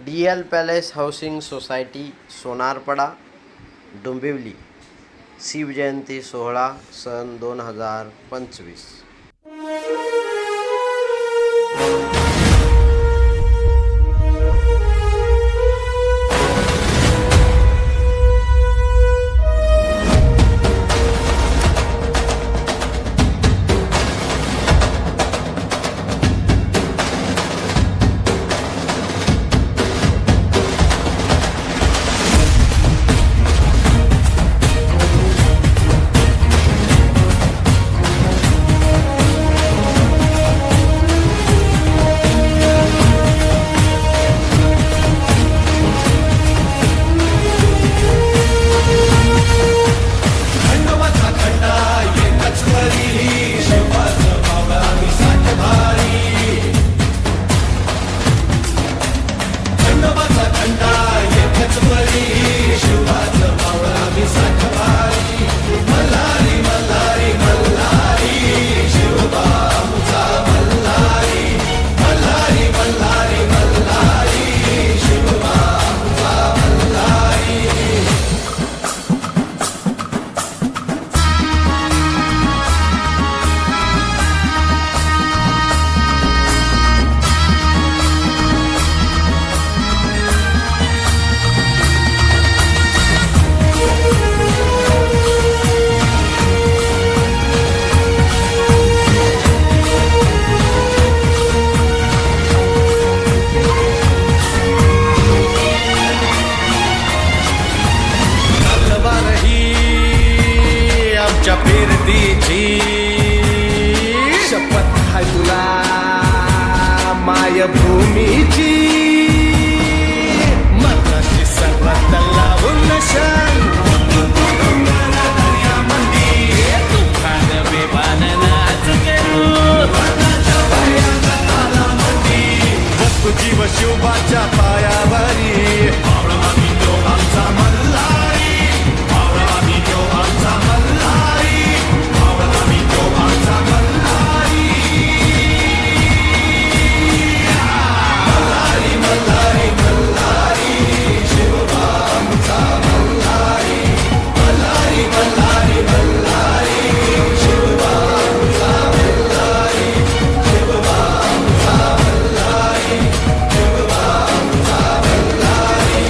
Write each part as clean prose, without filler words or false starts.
DL palace housing society Sonarpada Dombivli Shivjayanti सोहळा सन 2025. शपथ हाय तुला मायभूमीची मनाशी सर्वात लावून नशान तुफान बेबान नाच करू बसतो जीव शिवबाच्या पायावरी आमचा मल्हारी आमचा मल्हारी आमचा मल्हारी मल्हारी मल्हारी शिवबा आमचा मल्हारी मल्हारी मल्हारी मल्हारी शिवबा आमचा मल्हारी शिवबा आमचा मल्हारी शिवबा आमचा मल्हारी.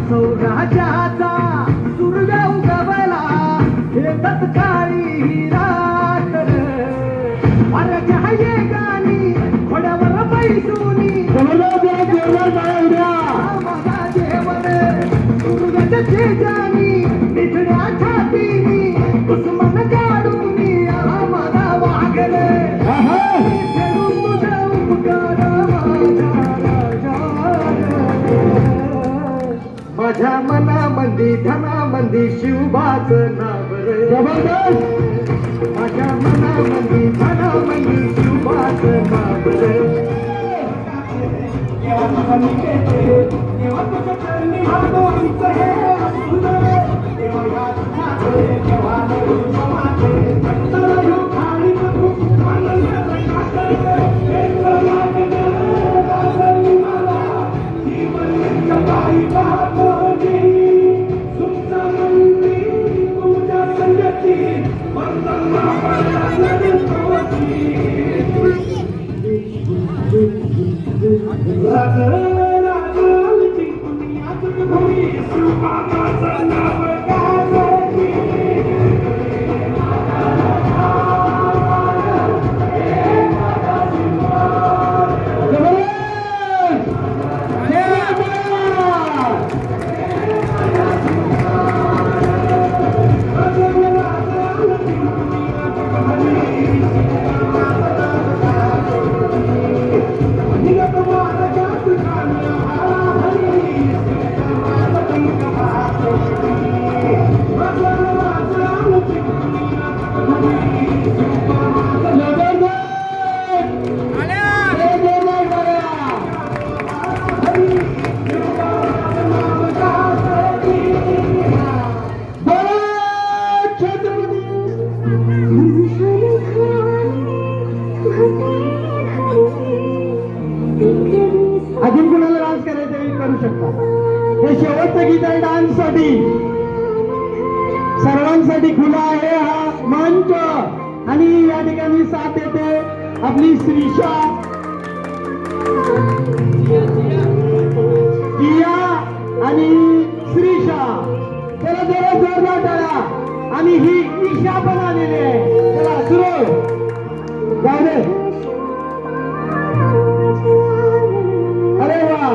सौराज्याचा सूर्य उगवला हे तत्काळी रात वाऱ्याच्या गाणी घोड्यावर बैसूनी माझा देवर सूर्याच्या शेजानी निधड्या छातीनी दुश्मन काढूनी आम्हाला वागले फेडून तुझा उपकार माझ्या मनामंदी धनामंदी शिवबाचं नाव रे माझ्या मनामंदी धनामंदी शिवबाचं नाव रे अजून कुणाला डान्स करायचं आहे करू शकता. हे शेवटचं गीत आहे डान्स साठी, सर्वांसाठी खुला आहे हा मंच. आणि या ठिकाणी साथ देते आपली श्रीषा, किया आणि श्रीषा. चला जरा जोरदार टाळा. आणि ही ईशा पण आलेली आहे. चला सुरू जाऊ दे. अरे वा,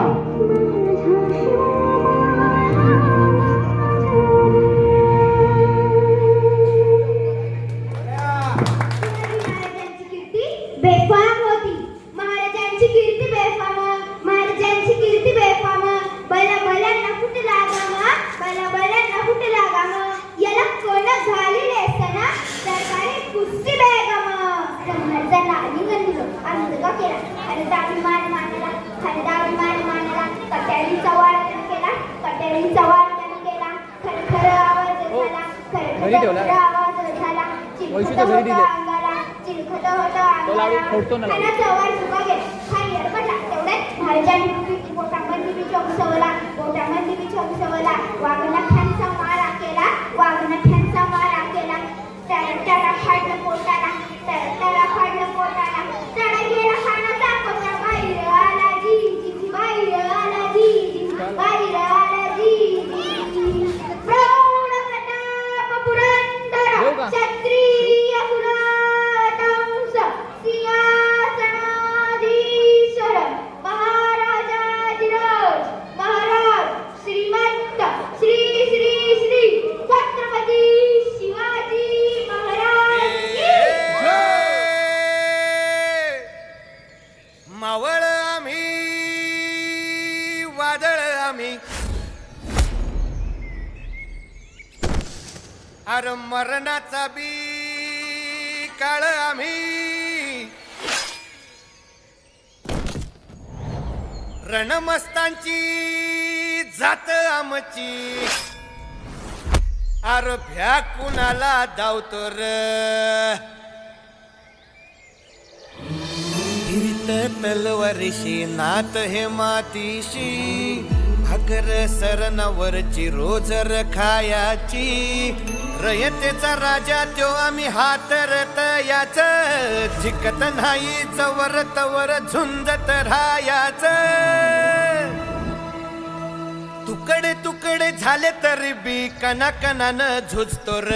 बेफाम होती. महाराजांची कीर्ती बेफाम, महाराजांची कीर्ती बेफाम. बला बल्यांना कुठे लागाम, बला बल्यांना कुठे लागाम. याला कोण झालेले असताना सरकारी कुस्ती बेगम. महाराजांना आलिंगन आनंदगा केला. खरदाभिमान मानला, खरदाभिमान मानला. कट्यारीचा वार त्यानं केला, कट्यारीचा वार त्यानं केला. खरखर आवाज झाला, खरखर आवाज झाला. चिलखत होता अंगाला, चिलखत होता अंगाला. खानाचा वार चुका गेला, खाली अडकला. तेवढ्यात महाराजांनी पोटामध्ये बी चोकसवला, पोटामध्ये बी चोकसवला. वाघनख्यांचा मारा केला, वाघनख्यांचा मारा केला. त्याला फाडलं पोटाला, त्याला फाडलं पोटाला. त्याला गेला खानाचा कोटा बाहेर आला जी जी, बाहेर आला जी जी, बाहेर आला जी जी. प्रौढ प्रताप पुरंदर क्षत्रिय कुलावंश सिंहासनाधीश्वर महाराजाधिराज महाराज श्रीमंत श्री श्री श्री छत्रपती शिवाजी महाराज की मावळ आम्ही वादळ आम्ही अर मरणाचा बी काळ आम्ही रणमस्तांची जात आमची अर भ्या कुणाला धावतो र हिरीत तलवारीशी नात हे मातीशी भाकर सरणावरची रोजर खायाची रयतेचा राजा त्यो आम्ही हातरत याच जिकत नाही जवर तवर झुंजत राहायाच तुकडे तुकडे झाले तरी बी कणाकणानं झुजतो र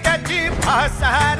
त्याची फासार